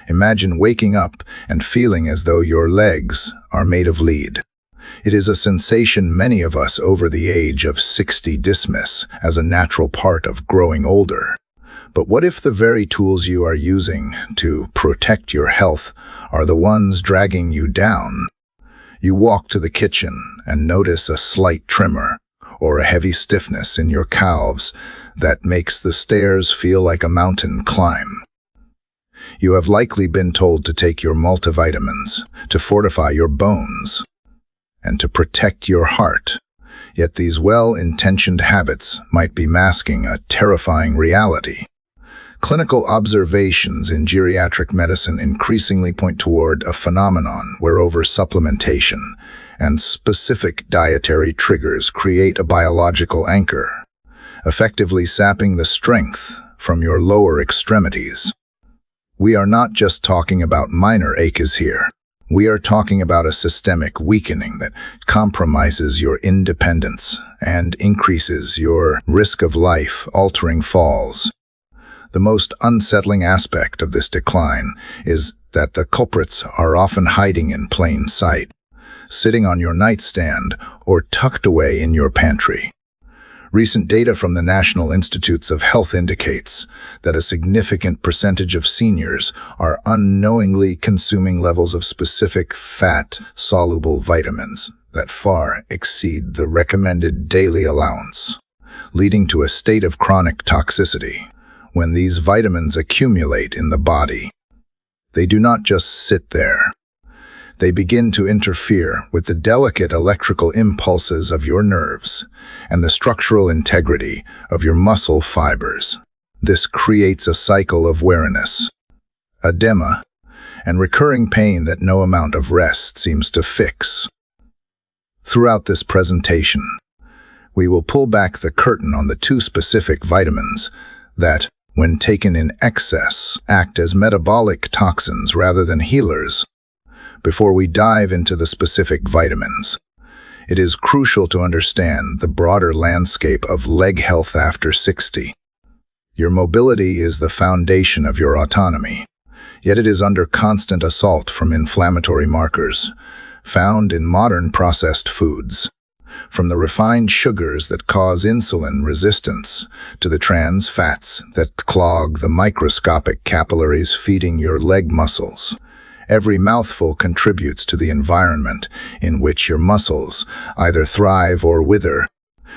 Imagine waking up and feeling as though your legs are made of lead. It is a sensation many of us over the age of 60 dismiss as a natural part of growing older. But what if the very tools you are using to protect your health are the ones dragging you down? You walk to the kitchen and notice a slight tremor or a heavy stiffness in your calves that makes the stairs feel like a mountain climb. You have likely been told to take your multivitamins, to fortify your bones, and to protect your heart. Yet these well-intentioned habits might be masking a terrifying reality. Clinical observations in geriatric medicine increasingly point toward a phenomenon where oversupplementation and specific dietary triggers create a biological anchor, effectively sapping the strength from your lower extremities. We are not just talking about minor aches here. We are talking about a systemic weakening that compromises your independence and increases your risk of life-altering falls. The most unsettling aspect of this decline is that the culprits are often hiding in plain sight, sitting on your nightstand or tucked away in your pantry. Recent data from the National Institutes of Health indicates that a significant percentage of seniors are unknowingly consuming levels of specific fat-soluble vitamins that far exceed the recommended daily allowance, leading to a state of chronic toxicity. When these vitamins accumulate in the body, they do not just sit there. They begin to interfere with the delicate electrical impulses of your nerves and the structural integrity of your muscle fibers. This creates a cycle of weariness, edema, and recurring pain that no amount of rest seems to fix. Throughout this presentation, we will pull back the curtain on the two specific vitamins that, when taken in excess, act as metabolic toxins rather than healers. Before we dive into the specific vitamins, it is crucial to understand the broader landscape of leg health after 60. Your mobility is the foundation of your autonomy, yet it is under constant assault from inflammatory markers found in modern processed foods. From the refined sugars that cause insulin resistance to the trans fats that clog the microscopic capillaries feeding your leg muscles. Every mouthful contributes to the environment in which your muscles either thrive or wither.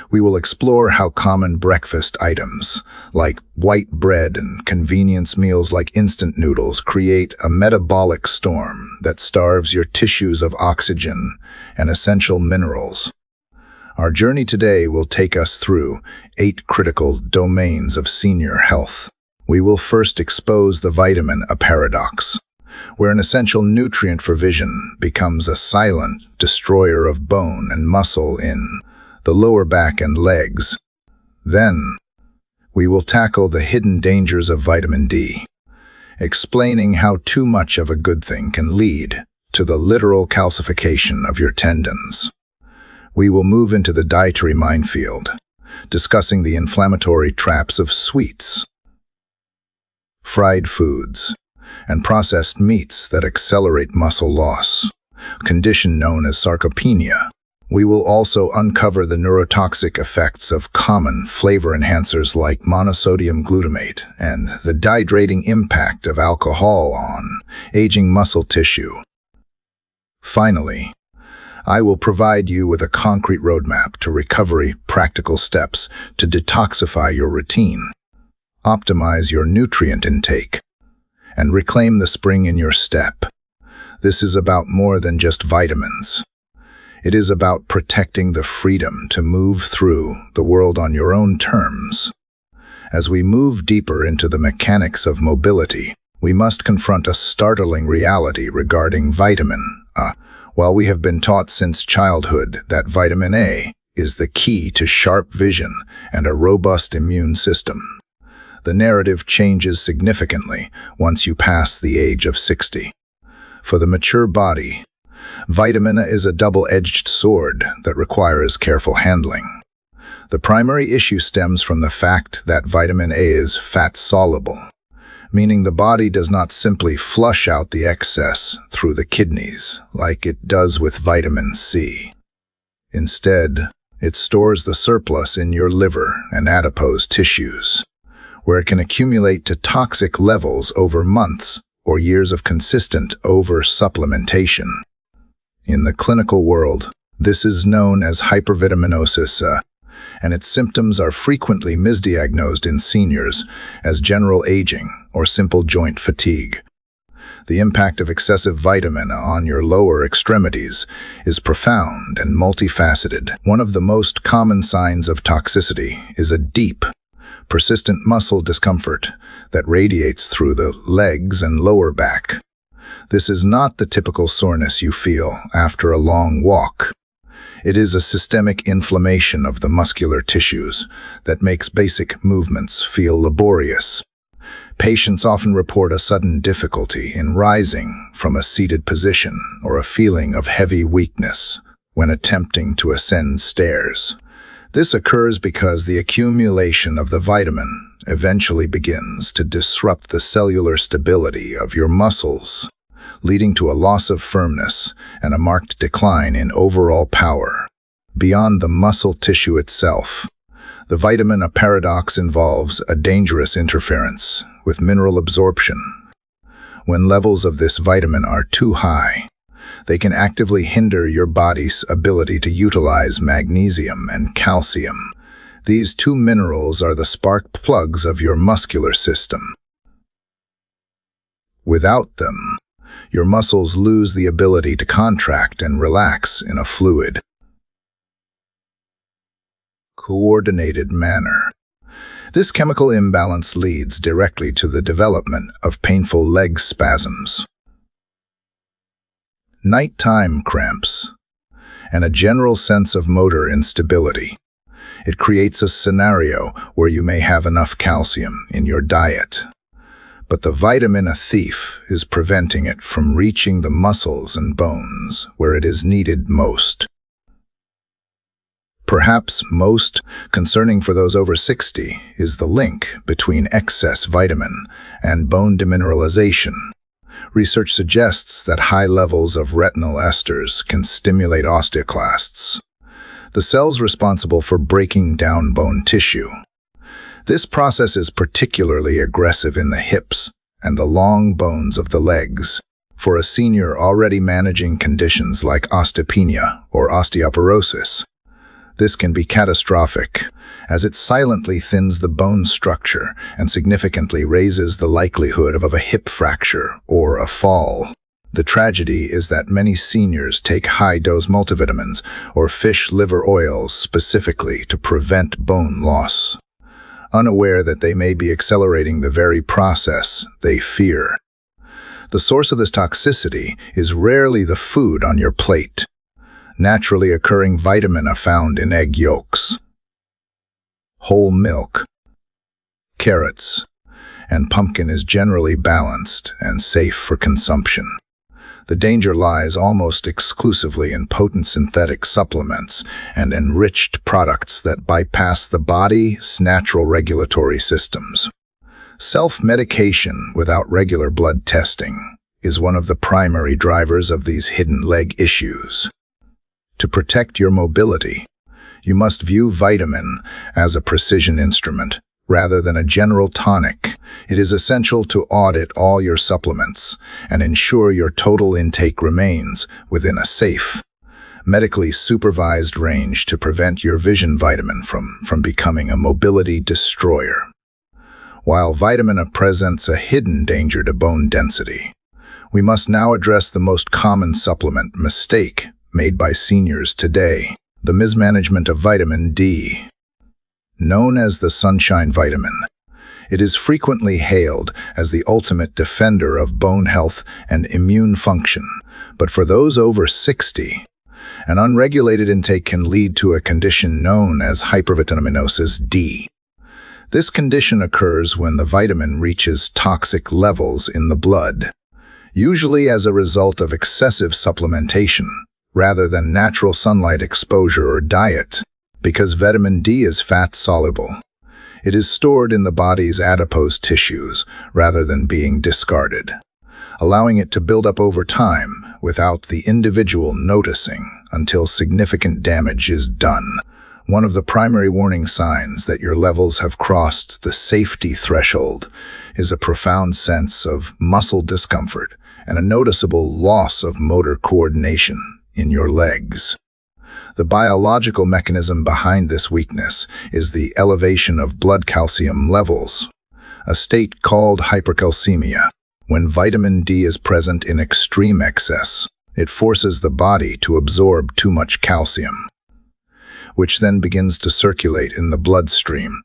We will explore how common breakfast items, like white bread and convenience meals like instant noodles, create a metabolic storm that starves your tissues of oxygen and essential minerals. Our journey today will take us through 8 critical domains of senior health. We will first expose the vitamin paradox, where an essential nutrient for vision becomes a silent destroyer of bone and muscle in the lower back and legs. Then, we will tackle the hidden dangers of vitamin D, explaining how too much of a good thing can lead to the literal calcification of your tendons. We will move into the dietary minefield, discussing the inflammatory traps of sweets, fried foods, and processed meats that accelerate muscle loss, a condition known as sarcopenia. We will also uncover the neurotoxic effects of common flavor enhancers like monosodium glutamate and the dehydrating impact of alcohol on aging muscle tissue. Finally, I will provide you with a concrete roadmap to recovery, practical steps to detoxify your routine, optimize your nutrient intake, and reclaim the spring in your step. This is about more than just vitamins. It is about protecting the freedom to move through the world on your own terms. As we move deeper into the mechanics of mobility, we must confront a startling reality regarding vitamin A. While we have been taught since childhood that vitamin A is the key to sharp vision and a robust immune system, the narrative changes significantly once you pass the age of 60. For the mature body, vitamin A is a double-edged sword that requires careful handling. The primary issue stems from the fact that vitamin A is fat-soluble, meaning the body does not simply flush out the excess through the kidneys like it does with vitamin C. Instead, it stores the surplus in your liver and adipose tissues, where it can accumulate to toxic levels over months or years of consistent over-supplementation. In the clinical world, this is known as hypervitaminosis, and its symptoms are frequently misdiagnosed in seniors as general aging or simple joint fatigue. The impact of excessive vitamin on your lower extremities is profound and multifaceted. One of the most common signs of toxicity is a deep, persistent muscle discomfort that radiates through the legs and lower back. This is not the typical soreness you feel after a long walk. It is a systemic inflammation of the muscular tissues that makes basic movements feel laborious. Patients often report a sudden difficulty in rising from a seated position or a feeling of heavy weakness when attempting to ascend stairs. This occurs because the accumulation of the vitamin eventually begins to disrupt the cellular stability of your muscles, leading to a loss of firmness and a marked decline in overall power. Beyond the muscle tissue itself, the vitamin paradox involves a dangerous interference with mineral absorption. When levels of this vitamin are too high, they can actively hinder your body's ability to utilize magnesium and calcium. These two minerals are the spark plugs of your muscular system. Without them, your muscles lose the ability to contract and relax in a fluid, coordinated manner. This chemical imbalance leads directly to the development of painful leg spasms, nighttime cramps, and a general sense of motor instability. It creates a scenario where you may have enough calcium in your diet, but the vitamin thief is preventing it from reaching the muscles and bones where it is needed most. Perhaps most concerning for those over 60 is the link between excess vitamin and bone demineralization. Research suggests that high levels of retinal esters can stimulate osteoclasts, the cells responsible for breaking down bone tissue. This process is particularly aggressive in the hips and the long bones of the legs. For a senior already managing conditions like osteopenia or osteoporosis, this can be catastrophic, as it silently thins the bone structure and significantly raises the likelihood of a hip fracture or a fall. The tragedy is that many seniors take high-dose multivitamins or fish liver oils specifically to prevent bone loss, unaware that they may be accelerating the very process they fear. The source of this toxicity is rarely the food on your plate. Naturally occurring vitamin are found in egg yolks, whole milk, carrots, and pumpkin is generally balanced and safe for consumption. The danger lies almost exclusively in potent synthetic supplements and enriched products that bypass the body's natural regulatory systems. Self-medication without regular blood testing is one of the primary drivers of these hidden leg issues. To protect your mobility, you must view vitamin as a precision instrument rather than a general tonic. It is essential to audit all your supplements and ensure your total intake remains within a safe, medically supervised range to prevent your vision vitamin from becoming a mobility destroyer. While vitamin presents a hidden danger to bone density, we must now address the most common supplement mistake made by seniors today: the mismanagement of vitamin D. Known as the sunshine vitamin, it is frequently hailed as the ultimate defender of bone health and immune function. But for those over 60, an unregulated intake can lead to a condition known as hypervitaminosis D. This condition occurs when the vitamin reaches toxic levels in the blood, usually as a result of excessive supplementation rather than natural sunlight exposure or diet. Because vitamin D is fat-soluble, It is stored in the body's adipose tissues rather than being discarded, allowing it to build up over time without the individual noticing until significant damage is done. One of the primary warning signs that your levels have crossed the safety threshold is a profound sense of muscle discomfort and a noticeable loss of motor coordination in your legs. The biological mechanism behind this weakness is the elevation of blood calcium levels, a state called hypercalcemia. When vitamin D is present in extreme excess, it forces the body to absorb too much calcium, which then begins to circulate in the bloodstream.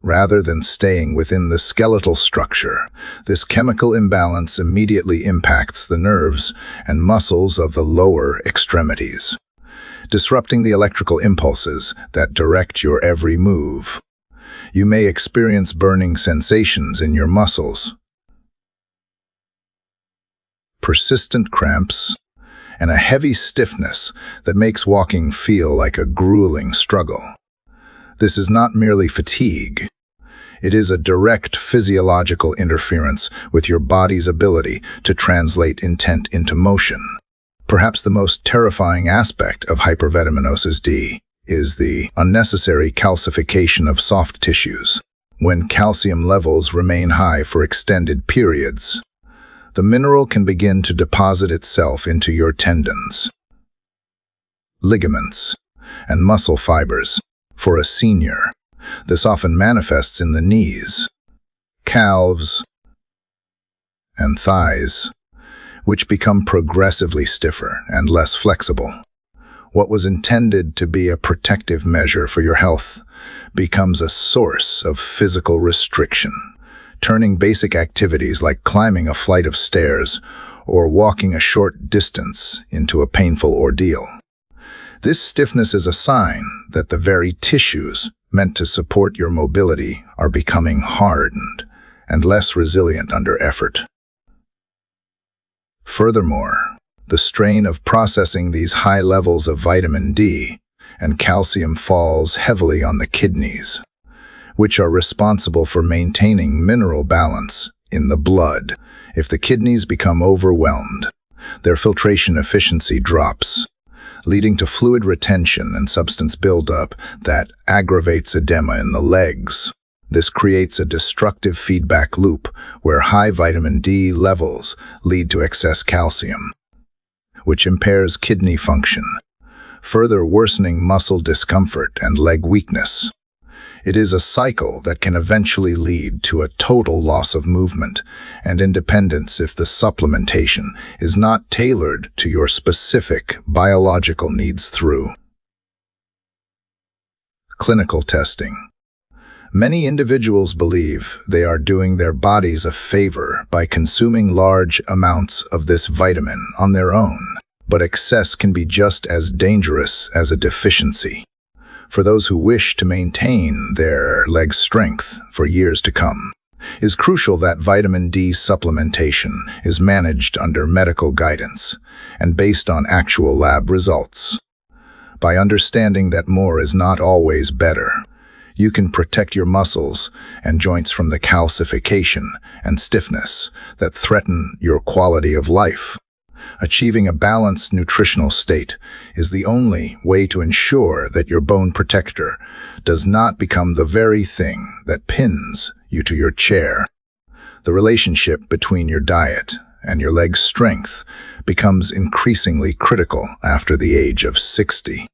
Rather than staying within the skeletal structure, this chemical imbalance immediately impacts the nerves and muscles of the lower extremities, disrupting the electrical impulses that direct your every move. You may experience burning sensations in your muscles, persistent cramps, and a heavy stiffness that makes walking feel like a grueling struggle. This is not merely fatigue. It is a direct physiological interference with your body's ability to translate intent into motion. Perhaps the most terrifying aspect of hypervitaminosis D is the unnecessary calcification of soft tissues. When calcium levels remain high for extended periods, the mineral can begin to deposit itself into your tendons, ligaments, and muscle fibers. For a senior, this often manifests in the knees, calves, and thighs, which become progressively stiffer and less flexible. What was intended to be a protective measure for your health becomes a source of physical restriction, turning basic activities like climbing a flight of stairs or walking a short distance into a painful ordeal. This stiffness is a sign that the very tissues meant to support your mobility are becoming hardened and less resilient under effort. Furthermore, the strain of processing these high levels of vitamin D and calcium falls heavily on the kidneys, which are responsible for maintaining mineral balance in the blood. If the kidneys become overwhelmed, their filtration efficiency drops, leading to fluid retention and substance buildup that aggravates edema in the legs. This creates a destructive feedback loop where high vitamin D levels lead to excess calcium, which impairs kidney function, further worsening muscle discomfort and leg weakness. It is a cycle that can eventually lead to a total loss of movement and independence if the supplementation is not tailored to your specific biological needs through clinical testing. Many individuals believe they are doing their bodies a favor by consuming large amounts of this vitamin on their own, but excess can be just as dangerous as a deficiency. For those who wish to maintain their leg strength for years to come, it is crucial that vitamin D supplementation is managed under medical guidance and based on actual lab results. By understanding that more is not always better, you can protect your muscles and joints from the calcification and stiffness that threaten your quality of life. Achieving a balanced nutritional state is the only way to ensure that your bone protector does not become the very thing that pins you to your chair. The relationship between your diet and your leg strength becomes increasingly critical after the age of 60.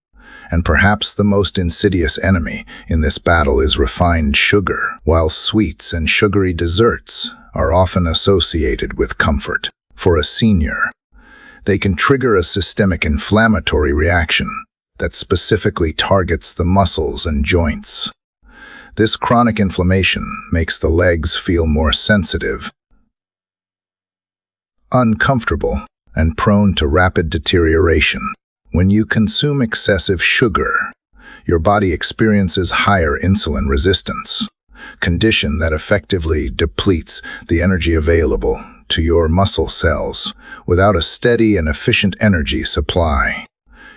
And perhaps the most insidious enemy in this battle is refined sugar. While sweets and sugary desserts are often associated with comfort, for a senior, they can trigger a systemic inflammatory reaction that specifically targets the muscles and joints. This chronic inflammation makes the legs feel more sensitive, uncomfortable, and prone to rapid deterioration. When you consume excessive sugar, your body experiences higher insulin resistance, condition that effectively depletes the energy available to your muscle cells. Without a steady and efficient energy supply,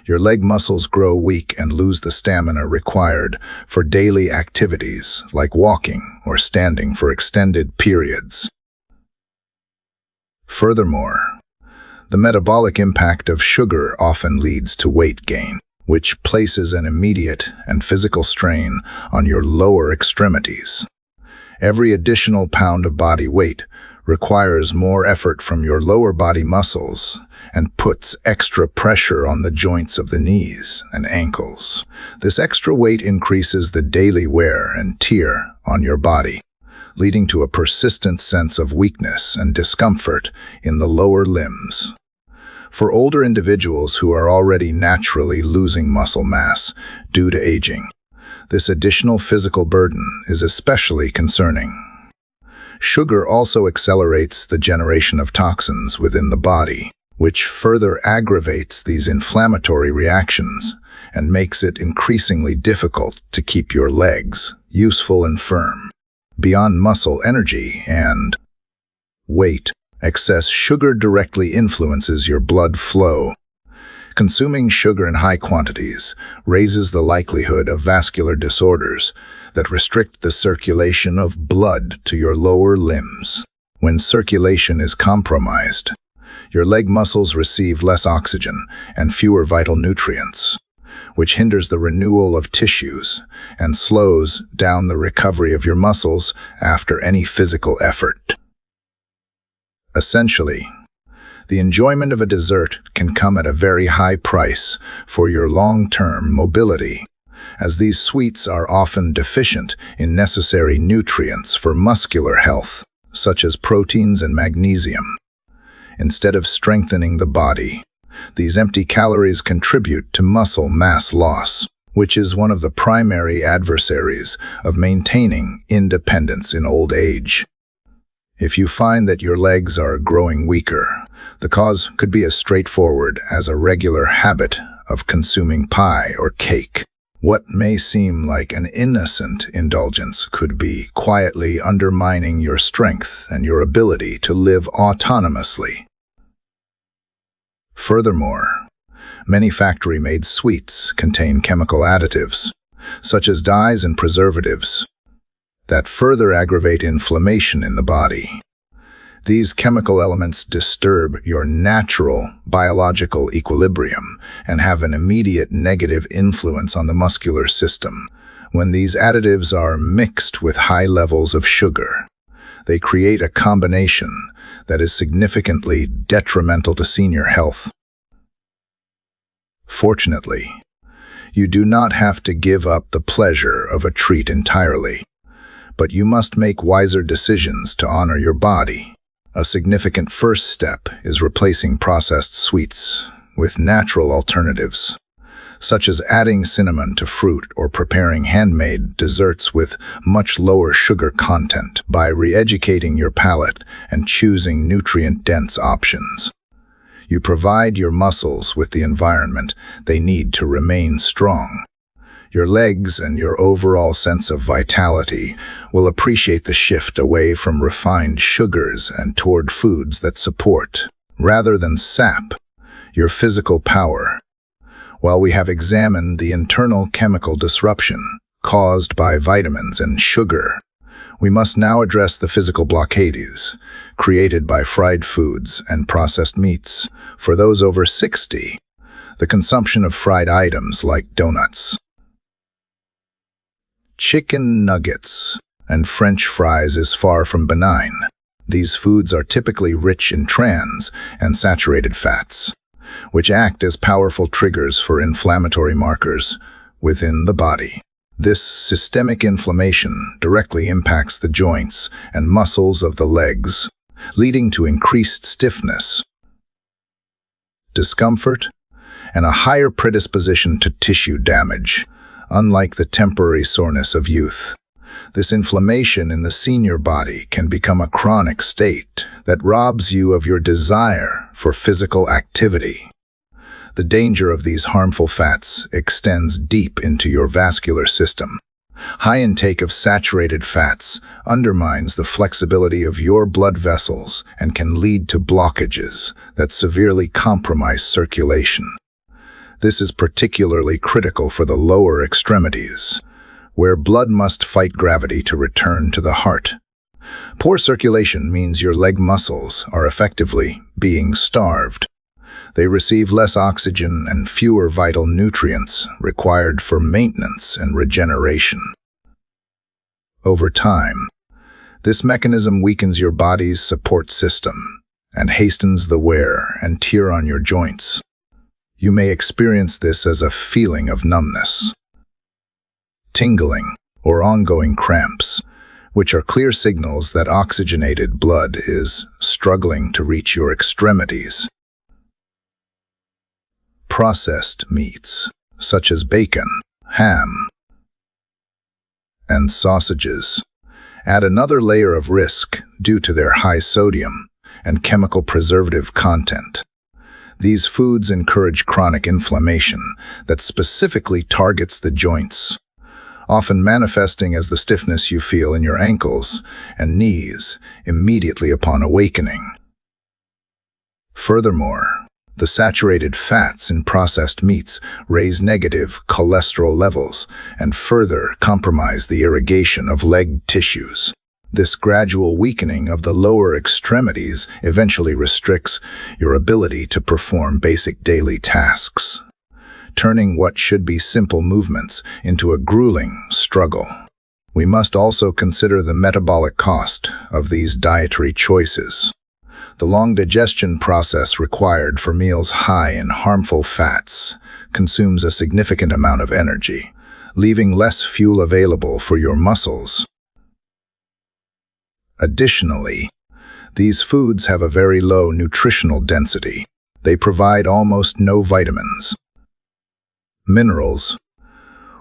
Your leg muscles grow weak and lose the stamina required for daily activities like walking or standing for extended periods. Furthermore, the metabolic impact of sugar often leads to weight gain, which places an immediate and physical strain on your lower extremities. Every additional pound of body weight requires more effort from your lower body muscles and puts extra pressure on the joints of the knees and ankles. This extra weight increases the daily wear and tear on your body, leading to a persistent sense of weakness and discomfort in the lower limbs. For older individuals who are already naturally losing muscle mass due to aging, this additional physical burden is especially concerning. Sugar also accelerates the generation of toxins within the body, which further aggravates these inflammatory reactions and makes it increasingly difficult to keep your legs useful and firm. Beyond muscle energy and weight, excess sugar directly influences your blood flow. Consuming sugar in high quantities raises the likelihood of vascular disorders that restrict the circulation of blood to your lower limbs. When circulation is compromised, your leg muscles receive less oxygen and fewer vital nutrients, which hinders the renewal of tissues and slows down the recovery of your muscles after any physical effort. Essentially, the enjoyment of a dessert can come at a very high price for your long-term mobility, as these sweets are often deficient in necessary nutrients for muscular health, such as proteins and magnesium. Instead of strengthening the body, these empty calories contribute to muscle mass loss, which is one of the primary adversaries of maintaining independence in old age. If you find that your legs are growing weaker, the cause could be as straightforward as a regular habit of consuming pie or cake. What may seem like an innocent indulgence could be quietly undermining your strength and your ability to live autonomously. Furthermore, many factory-made sweets contain chemical additives, such as dyes and preservatives, that further aggravate inflammation in the body. These chemical elements disturb your natural biological equilibrium and have an immediate negative influence on the muscular system. When these additives are mixed with high levels of sugar, they create a combination that is significantly detrimental to senior health. Fortunately, you do not have to give up the pleasure of a treat entirely, but you must make wiser decisions to honor your body. A significant first step is replacing processed sweets with natural alternatives, such as adding cinnamon to fruit or preparing handmade desserts with much lower sugar content. By re-educating your palate and choosing nutrient-dense options, you provide your muscles with the environment they need to remain strong. Your legs and your overall sense of vitality will appreciate the shift away from refined sugars and toward foods that support, rather than sap, your physical power. While we have examined the internal chemical disruption caused by vitamins and sugar, we must now address the physical blockades created by fried foods and processed meats. For those over 60, the consumption of fried items like donuts, chicken nuggets, and French fries is far from benign. These foods are typically rich in trans and saturated fats, which act as powerful triggers for inflammatory markers within the body. This systemic inflammation directly impacts the joints and muscles of the legs, leading to increased stiffness, discomfort, and a higher predisposition to tissue damage. Unlike the temporary soreness of youth, this inflammation in the senior body can become a chronic state that robs you of your desire for physical activity. The danger of these harmful fats extends deep into your vascular system. High intake of saturated fats undermines the flexibility of your blood vessels and can lead to blockages that severely compromise circulation. This is particularly critical for the lower extremities, where blood must fight gravity to return to the heart. Poor circulation means your leg muscles are effectively being starved. They receive less oxygen and fewer vital nutrients required for maintenance and regeneration. Over time, this mechanism weakens your body's support system and hastens the wear and tear on your joints. You may experience this as a feeling of numbness, tingling, or ongoing cramps, which are clear signals that oxygenated blood is struggling to reach your extremities. Processed meats, such as bacon, ham, and sausages, add another layer of risk due to their high sodium and chemical preservative content. These foods encourage chronic inflammation that specifically targets the joints, often manifesting as the stiffness you feel in your ankles and knees immediately upon awakening. Furthermore, the saturated fats in processed meats raise negative cholesterol levels and further compromise the irrigation of leg tissues. This gradual weakening of the lower extremities eventually restricts your ability to perform basic daily tasks, turning what should be simple movements into a grueling struggle. We must also consider the metabolic cost of these dietary choices. The long digestion process required for meals high in harmful fats consumes a significant amount of energy, leaving less fuel available for your muscles. Additionally, these foods have a very low nutritional density. They provide almost no vitamins, minerals,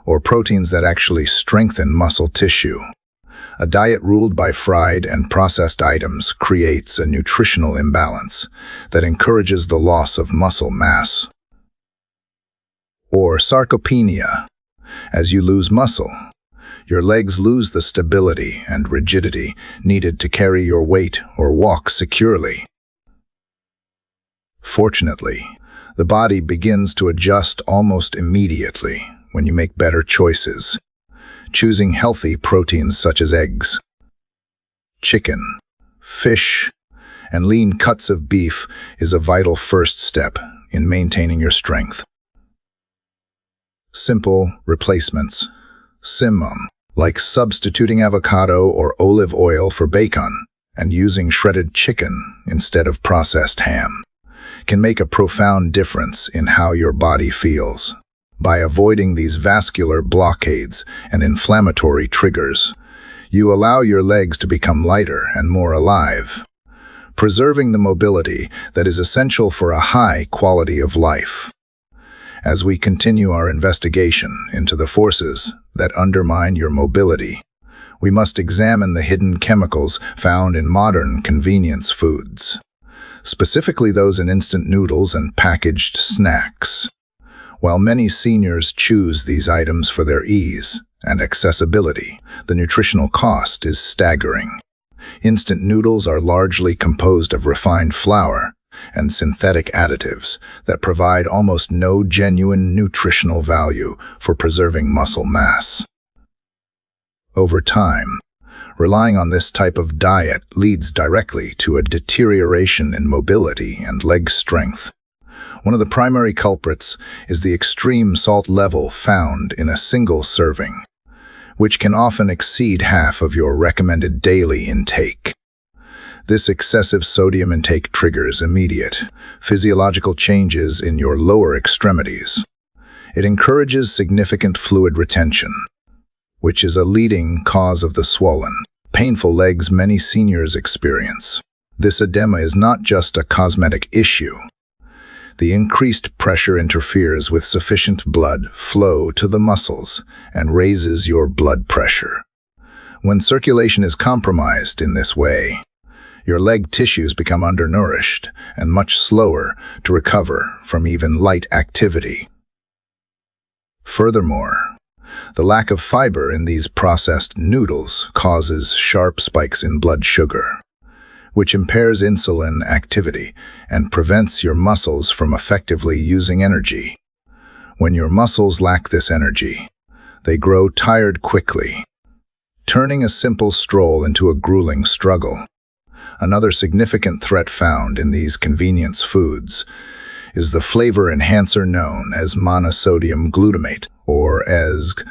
or proteins that actually strengthen muscle tissue. A diet ruled by fried and processed items creates a nutritional imbalance that encourages the loss of muscle mass, or sarcopenia. As you lose muscle, your legs lose the stability and rigidity needed to carry your weight or walk securely. Fortunately, the body begins to adjust almost immediately when you make better choices. Choosing healthy proteins such as eggs, chicken, fish, and lean cuts of beef is a vital first step in maintaining your strength. Simple replacements, like substituting avocado or olive oil for bacon and using shredded chicken instead of processed ham, can make a profound difference in how your body feels. By avoiding these vascular blockades and inflammatory triggers, you allow your legs to become lighter and more alive, preserving the mobility that is essential for a high quality of life. As we continue our investigation into the forces that undermine your mobility, we must examine the hidden chemicals found in modern convenience foods, specifically those in instant noodles and packaged snacks. While many seniors choose these items for their ease and accessibility, the nutritional cost is staggering. Instant noodles are largely composed of refined flour and synthetic additives that provide almost no genuine nutritional value for preserving muscle mass. Over time, relying on this type of diet leads directly to a deterioration in mobility and leg strength. One of the primary culprits is the extreme salt level found in a single serving, which can often exceed half of your recommended daily intake. This excessive sodium intake triggers immediate physiological changes in your lower extremities. It encourages significant fluid retention, which is a leading cause of the swollen, painful legs many seniors experience. This edema is not just a cosmetic issue. The increased pressure interferes with sufficient blood flow to the muscles and raises your blood pressure. When circulation is compromised in this way, your leg tissues become undernourished and much slower to recover from even light activity. Furthermore, the lack of fiber in these processed noodles causes sharp spikes in blood sugar, which impairs insulin activity and prevents your muscles from effectively using energy. When your muscles lack this energy, they grow tired quickly, turning a simple stroll into a grueling struggle. Another significant threat found in these convenience foods is the flavor enhancer known as monosodium glutamate, or ESG.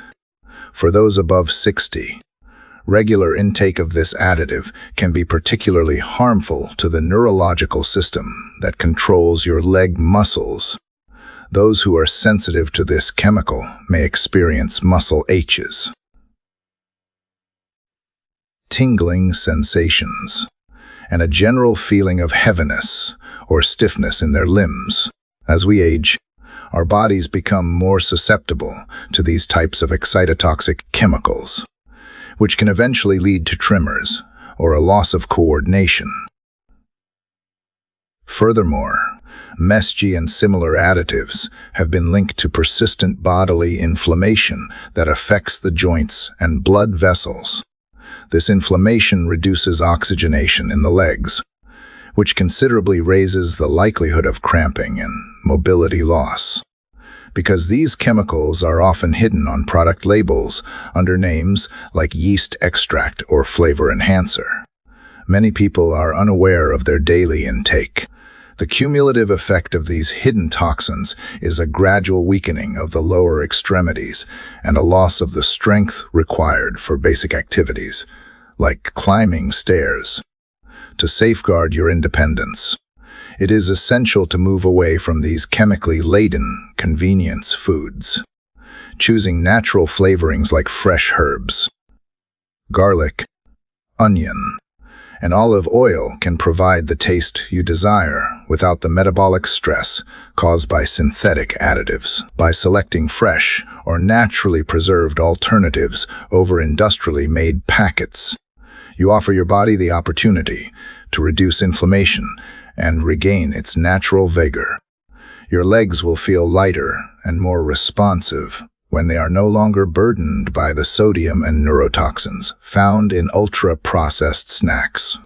For those above 60, regular intake of this additive can be particularly harmful to the neurological system that controls your leg muscles. Those who are sensitive to this chemical may experience muscle aches, tingling sensations, and a general feeling of heaviness or stiffness in their limbs. As we age, our bodies become more susceptible to these types of excitotoxic chemicals, which can eventually lead to tremors or a loss of coordination. Furthermore, MSG and similar additives have been linked to persistent bodily inflammation that affects the joints and blood vessels. This inflammation reduces oxygenation in the legs, which considerably raises the likelihood of cramping and mobility loss. Because these chemicals are often hidden on product labels under names like yeast extract or flavor enhancer, many people are unaware of their daily intake. The cumulative effect of these hidden toxins is a gradual weakening of the lower extremities and a loss of the strength required for basic activities, like climbing stairs. To safeguard your independence, it is essential to move away from these chemically laden convenience foods, choosing natural flavorings like fresh herbs. Garlic, onion, and olive oil can provide the taste you desire without the metabolic stress caused by synthetic additives. By selecting fresh or naturally preserved alternatives over industrially made packets, you offer your body the opportunity to reduce inflammation and regain its natural vigor. Your legs will feel lighter and more responsive when they are no longer burdened by the sodium and neurotoxins found in ultra-processed snacks.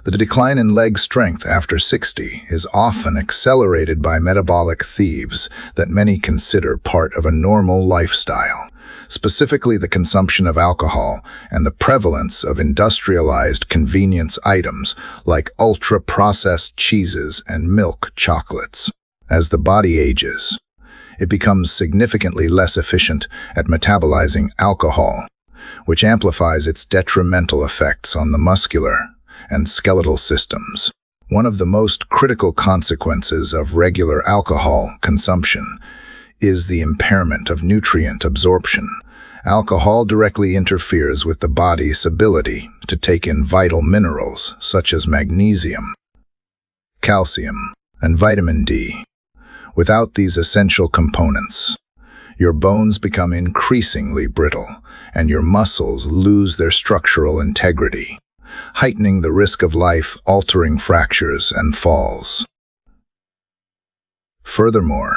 The decline in leg strength after 60 is often accelerated by metabolic thieves that many consider part of a normal lifestyle, specifically the consumption of alcohol and the prevalence of industrialized convenience items like ultra-processed cheeses and milk chocolates. As the body ages, it becomes significantly less efficient at metabolizing alcohol, which amplifies its detrimental effects on the muscular and skeletal systems. One of the most critical consequences of regular alcohol consumption is the impairment of nutrient absorption. Alcohol directly interferes with the body's ability to take in vital minerals such as magnesium, calcium, and vitamin D. Without these essential components, your bones become increasingly brittle and your muscles lose their structural integrity, heightening the risk of life-altering fractures and falls. Furthermore,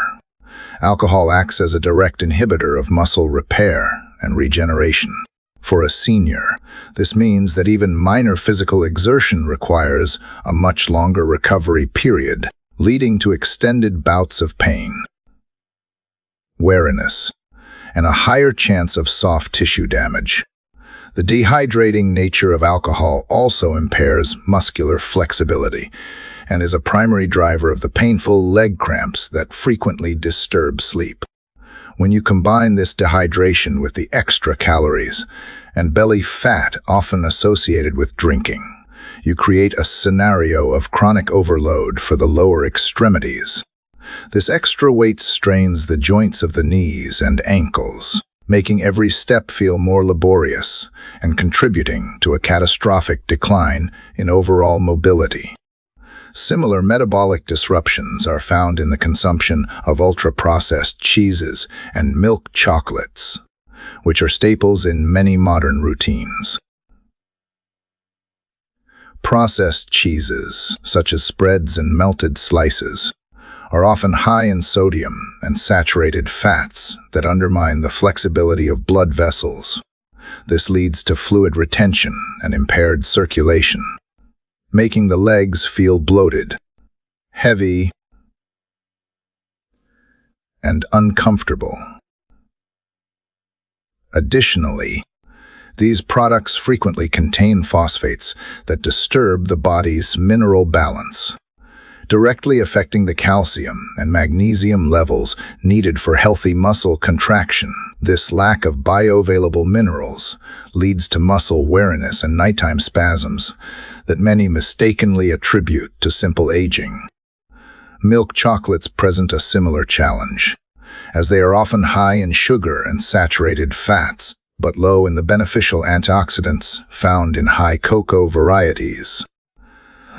alcohol acts as a direct inhibitor of muscle repair and regeneration. For a senior, this means that even minor physical exertion requires a much longer recovery period, leading to extended bouts of pain, weariness, and a higher chance of soft tissue damage. The dehydrating nature of alcohol also impairs muscular flexibility and is a primary driver of the painful leg cramps that frequently disturb sleep. When you combine this dehydration with the extra calories and belly fat often associated with drinking, you create a scenario of chronic overload for the lower extremities. This extra weight strains the joints of the knees and ankles, making every step feel more laborious and contributing to a catastrophic decline in overall mobility. Similar metabolic disruptions are found in the consumption of ultra-processed cheeses and milk chocolates, which are staples in many modern routines. Processed cheeses, such as spreads and melted slices, are often high in sodium and saturated fats that undermine the flexibility of blood vessels. This leads to fluid retention and impaired circulation, making the legs feel bloated, heavy, and uncomfortable. Additionally, these products frequently contain phosphates that disturb the body's mineral balance, directly affecting the calcium and magnesium levels needed for healthy muscle contraction. This lack of bioavailable minerals leads to muscle weariness and nighttime spasms that many mistakenly attribute to simple aging. Milk chocolates present a similar challenge, as they are often high in sugar and saturated fats, but low in the beneficial antioxidants found in high cocoa varieties.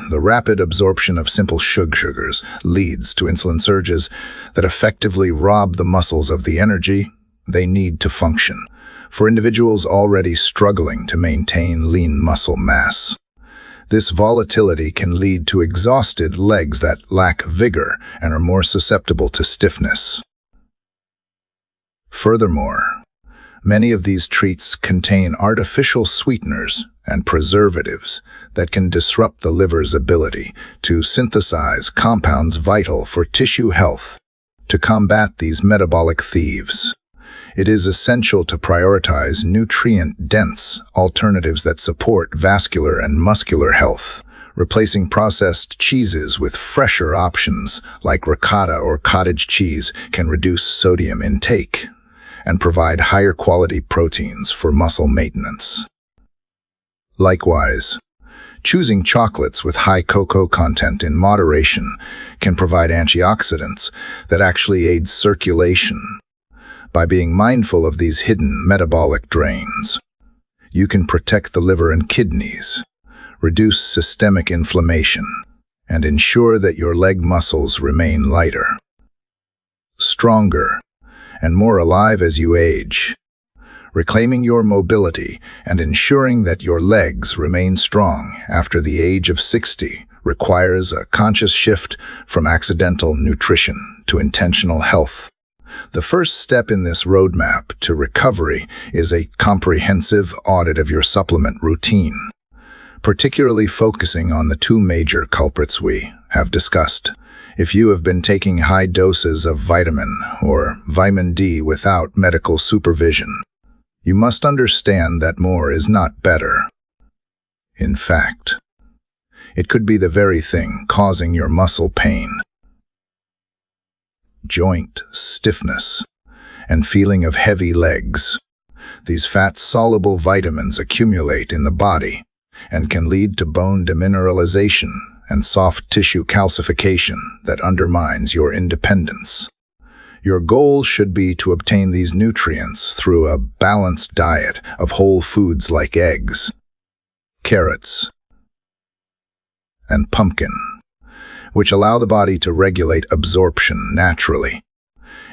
The rapid absorption of simple sugars leads to insulin surges that effectively rob the muscles of the energy they need to function. For individuals already struggling to maintain lean muscle mass, this volatility can lead to exhausted legs that lack vigor and are more susceptible to stiffness. Furthermore, many of these treats contain artificial sweeteners and preservatives that can disrupt the liver's ability to synthesize compounds vital for tissue health. To combat these metabolic thieves, it is essential to prioritize nutrient-dense alternatives that support vascular and muscular health. Replacing processed cheeses with fresher options like ricotta or cottage cheese can reduce sodium intake and provide higher quality proteins for muscle maintenance. Likewise, choosing chocolates with high cocoa content in moderation can provide antioxidants that actually aid circulation. By being mindful of these hidden metabolic drains, you can protect the liver and kidneys, reduce systemic inflammation, and ensure that your leg muscles remain lighter, stronger, and more alive as you age. Reclaiming your mobility and ensuring that your legs remain strong after the age of 60 requires a conscious shift from accidental nutrition to intentional health. The first step in this roadmap to recovery is a comprehensive audit of your supplement routine, particularly focusing on the two major culprits we have discussed. If you have been taking high doses of vitamin or vitamin D without medical supervision, you must understand that more is not better. In fact, it could be the very thing causing your muscle pain, joint stiffness, and feeling of heavy legs. These fat-soluble vitamins accumulate in the body and can lead to bone demineralization and soft tissue calcification that undermines your independence. Your goal should be to obtain these nutrients through a balanced diet of whole foods like eggs, carrots, and pumpkin, which allow the body to regulate absorption naturally.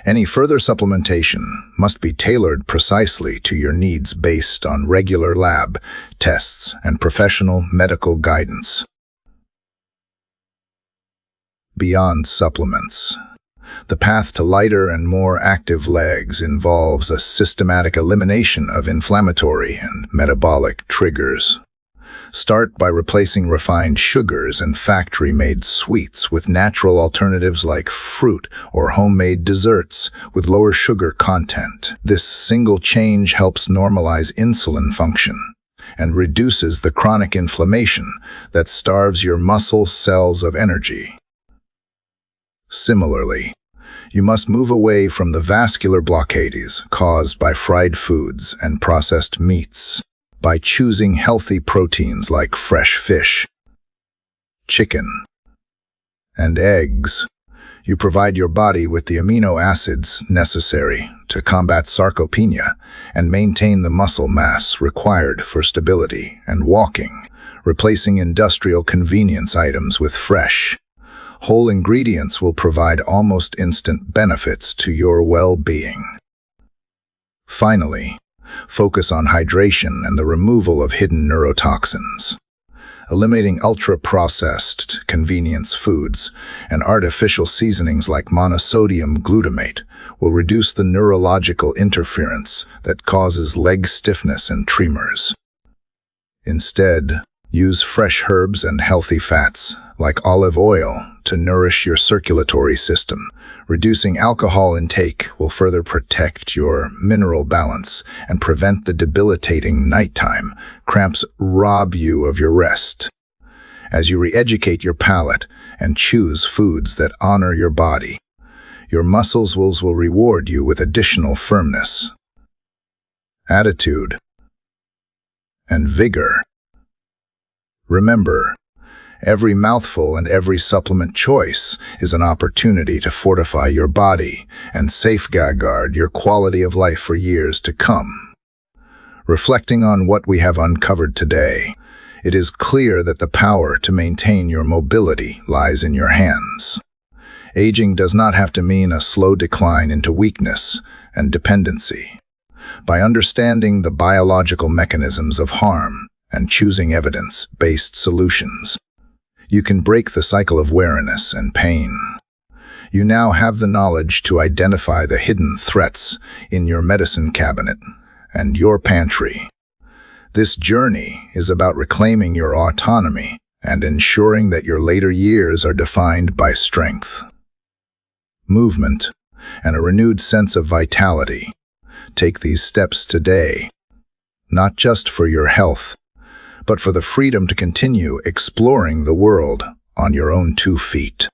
Any further supplementation must be tailored precisely to your needs based on regular lab tests and professional medical guidance. Beyond supplements, the path to lighter and more active legs involves a systematic elimination of inflammatory and metabolic triggers. Start by replacing refined sugars and factory-made sweets with natural alternatives like fruit or homemade desserts with lower sugar content. This single change helps normalize insulin function and reduces the chronic inflammation that starves your muscle cells of energy. Similarly, you must move away from the vascular blockades caused by fried foods and processed meats. By choosing healthy proteins like fresh fish, chicken, and eggs, you provide your body with the amino acids necessary to combat sarcopenia and maintain the muscle mass required for stability and walking, replacing industrial convenience items with fresh, whole ingredients will provide almost instant benefits to your well-being. Finally, focus on hydration and the removal of hidden neurotoxins. Eliminating ultra-processed convenience foods and artificial seasonings like monosodium glutamate will reduce the neurological interference that causes leg stiffness and tremors. Instead, Use fresh herbs and healthy fats, like olive oil, to nourish your circulatory system. Reducing alcohol intake will further protect your mineral balance and prevent the debilitating nighttime cramps rob you of your rest. As you re-educate your palate and choose foods that honor your body, your muscles will reward you with additional firmness, attitude, and vigor. Remember, every mouthful and every supplement choice is an opportunity to fortify your body and safeguard your quality of life for years to come. Reflecting on what we have uncovered today, it is clear that the power to maintain your mobility lies in your hands. Aging does not have to mean a slow decline into weakness and dependency. By understanding the biological mechanisms of harm and choosing evidence-based solutions, you can break the cycle of weariness and pain. You now have the knowledge to identify the hidden threats in your medicine cabinet and your pantry. This journey is about reclaiming your autonomy and ensuring that your later years are defined by strength, movement, and a renewed sense of vitality. Take these steps today, not just for your health, but for the freedom to continue exploring the world on your own 2 feet.